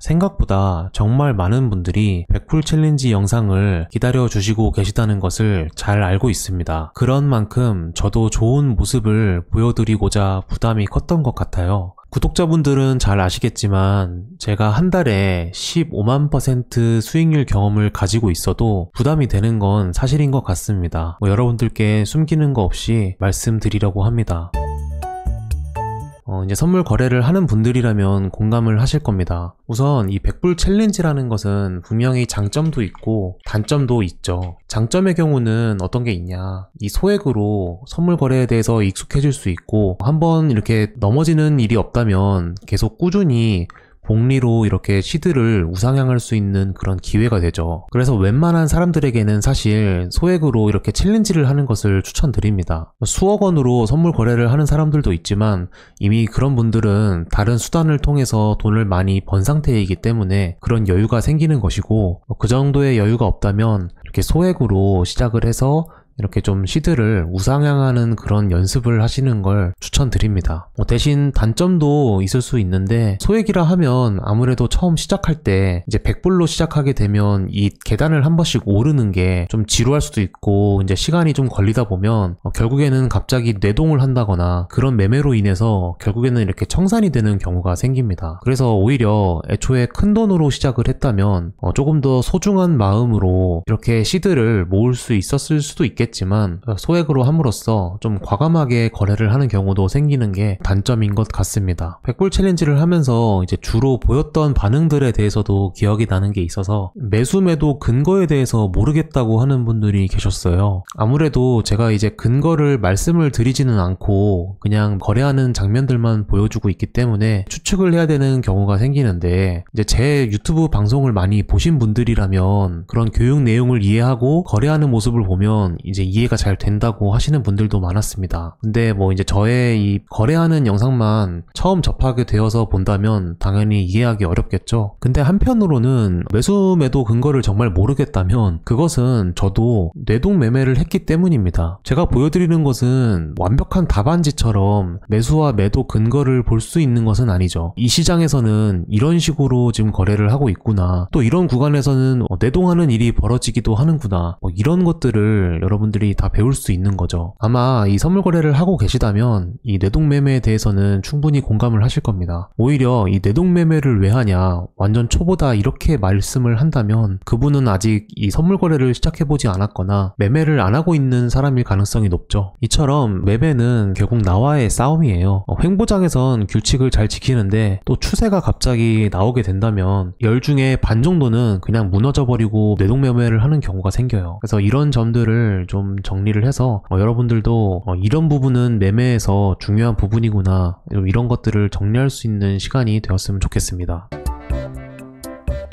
생각보다 정말 많은 분들이 100풀 챌린지 영상을 기다려주시고 계시다는 것을 잘 알고 있습니다. 그런 만큼 저도 좋은 모습을 보여드리고자 부담이 컸던 것 같아요. 구독자분들은 잘 아시겠지만 제가 한 달에 15만% 수익률 경험을 가지고 있어도 부담이 되는 건 사실인 것 같습니다. 여러분들께 숨기는 거 없이 말씀드리려고 합니다. 이제 선물 거래를 하는 분들이라면 공감을 하실 겁니다. 우선 이 100불 챌린지라는 것은 분명히 장점도 있고 단점도 있죠. 장점의 경우는 어떤 게 있냐, 이 소액으로 선물 거래에 대해서 익숙해질 수 있고, 한번 이렇게 넘어지는 일이 없다면 계속 꾸준히 복리로 이렇게 시드를 우상향할 수 있는 그런 기회가 되죠. 그래서 웬만한 사람들에게는 사실 소액으로 이렇게 챌린지를 하는 것을 추천드립니다. 수억 원으로 선물 거래를 하는 사람들도 있지만 이미 그런 분들은 다른 수단을 통해서 돈을 많이 번 상태이기 때문에 그런 여유가 생기는 것이고, 그 정도의 여유가 없다면 이렇게 소액으로 시작을 해서 이렇게 좀 시드를 우상향하는 그런 연습을 하시는 걸 추천드립니다. 대신 단점도 있을 수 있는데, 소액이라 하면 아무래도 처음 시작할 때 이제 100불로 시작하게 되면 이 계단을 한 번씩 오르는 게 좀 지루할 수도 있고, 이제 시간이 좀 걸리다 보면 결국에는 갑자기 뇌동을 한다거나 그런 매매로 인해서 결국에는 이렇게 청산이 되는 경우가 생깁니다. 그래서 오히려 애초에 큰 돈으로 시작을 했다면 조금 더 소중한 마음으로 이렇게 시드를 모을 수 있었을 수도 있겠지만, 소액으로 함으로써 좀 과감하게 거래를 하는 경우도 생기는 게 단점인 것 같습니다. 100불 챌린지를 하면서 이제 주로 보였던 반응들에 대해서도 기억이 나는 게 있어서, 매수 매도 근거에 대해서 모르겠다고 하는 분들이 계셨어요. 아무래도 제가 이제 근거를 말씀을 드리지는 않고 그냥 거래하는 장면들만 보여주고 있기 때문에 추측을 해야 되는 경우가 생기는데, 이제 제 유튜브 방송을 많이 보신 분들이라면 그런 교육 내용을 이해하고 거래하는 모습을 보면 이제 이해가 잘 된다고 하시는 분들도 많았습니다. 근데 뭐 이제 저의 이 거래하는 영상만 처음 접하게 되어서 본다면 당연히 이해하기 어렵겠죠. 근데 한편으로는 매수 매도 근거를 정말 모르겠다면 그것은 저도 뇌동 매매를 했기 때문입니다. 제가 보여드리는 것은 완벽한 답안지처럼 매수와 매도 근거를 볼 수 있는 것은 아니죠. 이 시장에서는 이런 식으로 지금 거래를 하고 있구나, 또 이런 구간에서는 뇌동하는 일이 벌어지기도 하는구나, 이런 것들을 여러분들이 다 배울 수 있는 거죠. 아마 이 선물 거래를 하고 계시다면 이 뇌동매매에 대해서는 충분히 공감을 하실 겁니다. 오히려 이 뇌동매매를 왜 하냐, 완전 초보다 이렇게 말씀을 한다면 그분은 아직 이 선물 거래를 시작해보지 않았거나 매매를 안 하고 있는 사람일 가능성이 높죠. 이처럼 매매는 결국 나와의 싸움이에요. 횡보장에선 규칙을 잘 지키는데 또 추세가 갑자기 나오게 된다면 10 중에 반 정도는 그냥 무너져버리고 뇌동매매를 하는 경우가 생겨요. 그래서 이런 점들을 좀 정리를 해서 여러분들도 이런 부분은 매매에서 중요한 부분이구나, 이런 것들을 정리할 수 있는 시간이 되었으면 좋겠습니다.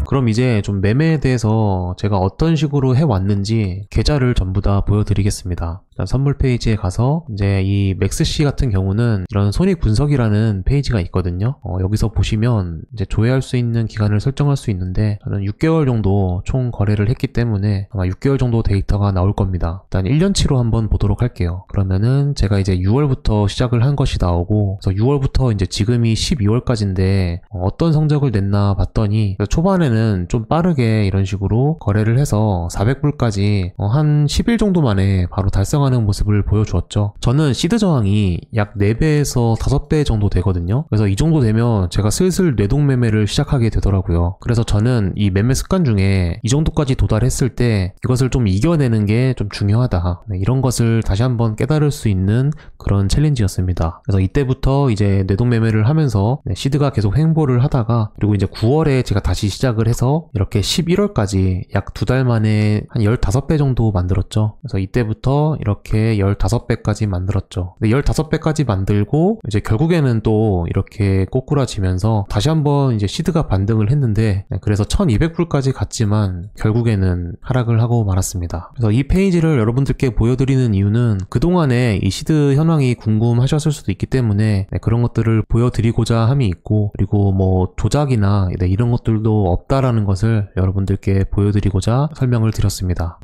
그럼 이제 좀 매매에 대해서 제가 어떤 식으로 해왔는지 계좌를 전부 다 보여드리겠습니다. 선물 페이지에 가서 이제 이 맥스C 같은 경우는 이런 손익 분석이라는 페이지가 있거든요. 여기서 보시면 이제 조회할 수 있는 기간을 설정할 수 있는데, 저는 6개월 정도 총 거래를 했기 때문에 아마 6개월 정도 데이터가 나올 겁니다. 일단 1년치로 한번 보도록 할게요. 그러면은 제가 이제 6월부터 시작을 한 것이 나오고, 그래서 6월부터 이제 지금이 12월까지인데 어떤 성적을 냈나 봤더니, 초반에는 좀 빠르게 이런 식으로 거래를 해서 400불까지 한 10일 정도 만에 바로 달성하는 모습을 보여주었죠. 저는 시드 저항이 약 4배에서 5배 정도 되거든요. 그래서 이 정도 되면 제가 슬슬 뇌동 매매를 시작하게 되더라고요. 그래서 저는 이 매매 습관 중에 이 정도까지 도달했을 때 이것을 좀 이겨내는 게 좀 중요하다, 이런 것을 다시 한번 깨달을 수 있는 그런 챌린지였습니다. 그래서 이때부터 이제 뇌동 매매를 하면서 시드가 계속 횡보를 하다가, 그리고 이제 9월에 제가 다시 시작을 해서 이렇게 11월까지 약 2달 만에 한 15배 정도 만들었죠. 그래서 이때부터 이렇게 15배까지 만들었죠. 근데 15배까지 만들고 이제 결국에는 또 이렇게 꼬꾸라지면서 다시 한번 이제 시드가 반등을 했는데, 그래서 1200불까지 갔지만 결국에는 하락을 하고 말았습니다. 그래서 이 페이지를 여러분들께 보여드리는 이유는 그동안에 이 시드 현황이 궁금하셨을 수도 있기 때문에 그런 것들을 보여드리고자 함이 있고, 그리고 뭐 조작이나 이런 것들도 없다라는 것을 여러분들께 보여드리고자 설명을 드렸습니다.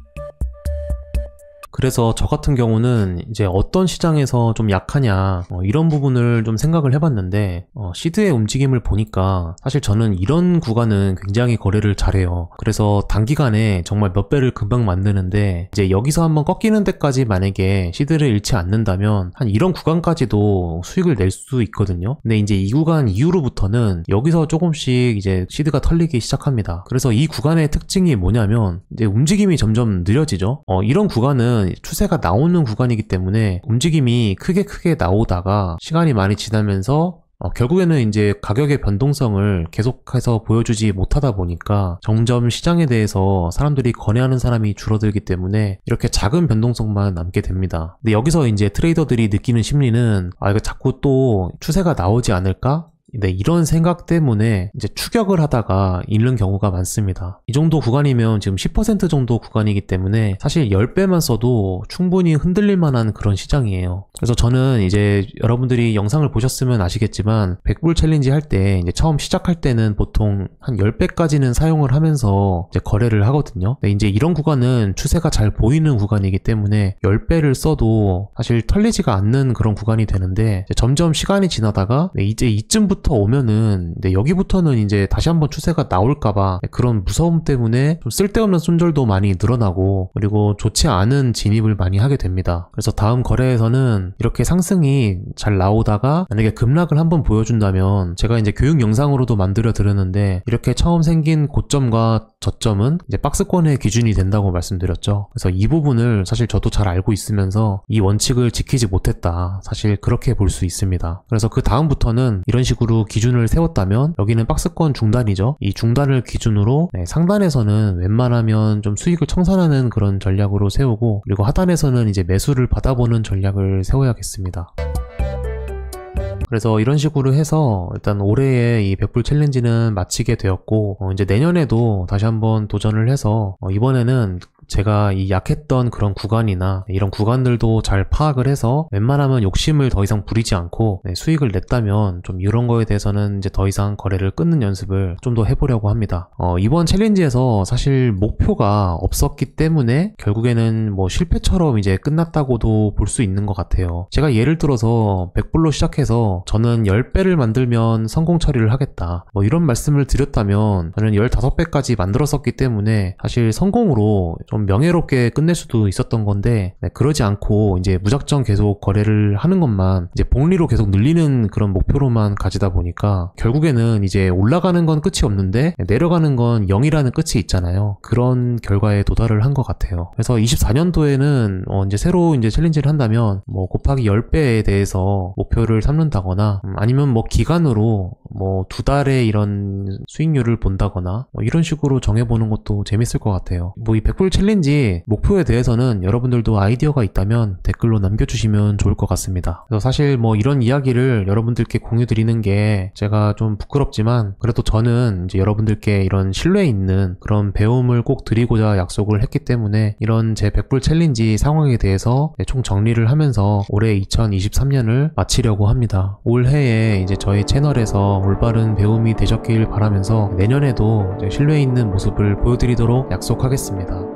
그래서 저 같은 경우는 이제 어떤 시장에서 좀 약하냐 이런 부분을 좀 생각을 해봤는데 시드의 움직임을 보니까 사실 저는 이런 구간은 굉장히 거래를 잘해요. 그래서 단기간에 정말 몇 배를 금방 만드는데 이제 여기서 한번 꺾이는 데까지 만약에 시드를 잃지 않는다면 한 이런 구간까지도 수익을 낼 수 있거든요. 근데 이제 이 구간 이후로부터는 여기서 조금씩 이제 시드가 털리기 시작합니다. 그래서 이 구간의 특징이 뭐냐면 이제 움직임이 점점 느려지죠. 이런 구간은 추세가 나오는 구간이기 때문에 움직임이 크게 나오다가 시간이 많이 지나면서 결국에는 이제 가격의 변동성을 계속해서 보여주지 못하다 보니까 점점 시장에 대해서 사람들이 거래하는 사람이 줄어들기 때문에 이렇게 작은 변동성만 남게 됩니다. 근데 여기서 이제 트레이더들이 느끼는 심리는 이거 자꾸 또 추세가 나오지 않을까? 네, 이런 생각 때문에 이제 추격을 하다가 잃는 경우가 많습니다. 이 정도 구간이면 지금 10% 정도 구간이기 때문에 사실 10배만 써도 충분히 흔들릴 만한 그런 시장이에요. 그래서 저는 이제 여러분들이 영상을 보셨으면 아시겠지만 백불 챌린지 할 때 이제 처음 시작할 때는 보통 한 10배까지는 사용을 하면서 이제 거래를 하거든요. 근데 이제 이런 구간은 추세가 잘 보이는 구간이기 때문에 10배를 써도 사실 털리지가 않는 그런 구간이 되는데 점점 시간이 지나다가 이제 이쯤부터 오면은 여기부터는 이제 다시 한번 추세가 나올까봐 그런 무서움 때문에 좀 쓸데없는 손절도 많이 늘어나고 그리고 좋지 않은 진입을 많이 하게 됩니다. 그래서 다음 거래에서는 이렇게 상승이 잘 나오다가 만약에 급락을 한번 보여준다면 제가 이제 교육 영상으로도 만들어 드렸는데 이렇게 처음 생긴 고점과 저점은 이제 박스권의 기준이 된다고 말씀드렸죠. 그래서 이 부분을 사실 저도 잘 알고 있으면서 이 원칙을 지키지 못했다. 사실 그렇게 볼 수 있습니다. 그래서 그 다음부터는 이런 식으로 기준을 세웠다면 여기는 박스권 중단이죠. 이 중단을 기준으로 상단에서는 웬만하면 좀 수익을 청산하는 그런 전략으로 세우고 그리고 하단에서는 이제 매수를 받아보는 전략을 세워야겠습니다. 그래서 이런 식으로 해서 일단 올해의 이 백불 챌린지는 마치게 되었고 이제 내년에도 다시 한번 도전을 해서 이번에는 제가 이 약했던 그런 구간이나 이런 구간들도 잘 파악을 해서 웬만하면 욕심을 더 이상 부리지 않고 수익을 냈다면 좀 이런 거에 대해서는 이제 더 이상 거래를 끊는 연습을 좀 더 해보려고 합니다. 이번 챌린지에서 사실 목표가 없었기 때문에 결국에는 뭐 실패처럼 이제 끝났다고도 볼 수 있는 것 같아요. 제가 예를 들어서 100불로 시작해서 저는 10배를 만들면 성공 처리를 하겠다 뭐 이런 말씀을 드렸다면 저는 15배까지 만들었었기 때문에 사실 성공으로 좀 명예롭게 끝낼 수도 있었던 건데 그러지 않고 이제 무작정 계속 거래를 하는 것만 이제 복리로 계속 늘리는 그런 목표로만 가지다 보니까 결국에는 이제 올라가는 건 끝이 없는데 내려가는 건 0이라는 끝이 있잖아요. 그런 결과에 도달을 한 것 같아요. 그래서 24년도에는 이제 새로 이제 챌린지를 한다면 뭐 곱하기 10배에 대해서 목표를 삼는다거나 아니면 뭐 기간으로 뭐 2달의 이런 수익률을 본다거나 뭐 이런 식으로 정해보는 것도 재밌을 것 같아요. 뭐 이 백불 챌린지 목표에 대해서는 여러분들도 아이디어가 있다면 댓글로 남겨주시면 좋을 것 같습니다. 그래서 사실 뭐 이런 이야기를 여러분들께 공유드리는 게 제가 좀 부끄럽지만 그래도 저는 이제 여러분들께 이런 신뢰 있는 그런 배움을 꼭 드리고자 약속을 했기 때문에 이런 제 백불 챌린지 상황에 대해서 총 정리를 하면서 올해 2023년을 마치려고 합니다. 올해에 이제 저희 채널에서 올바른 배움이 되셨길 바라면서 내년에도 이제 신뢰 있는 모습을 보여드리도록 약속하겠습니다.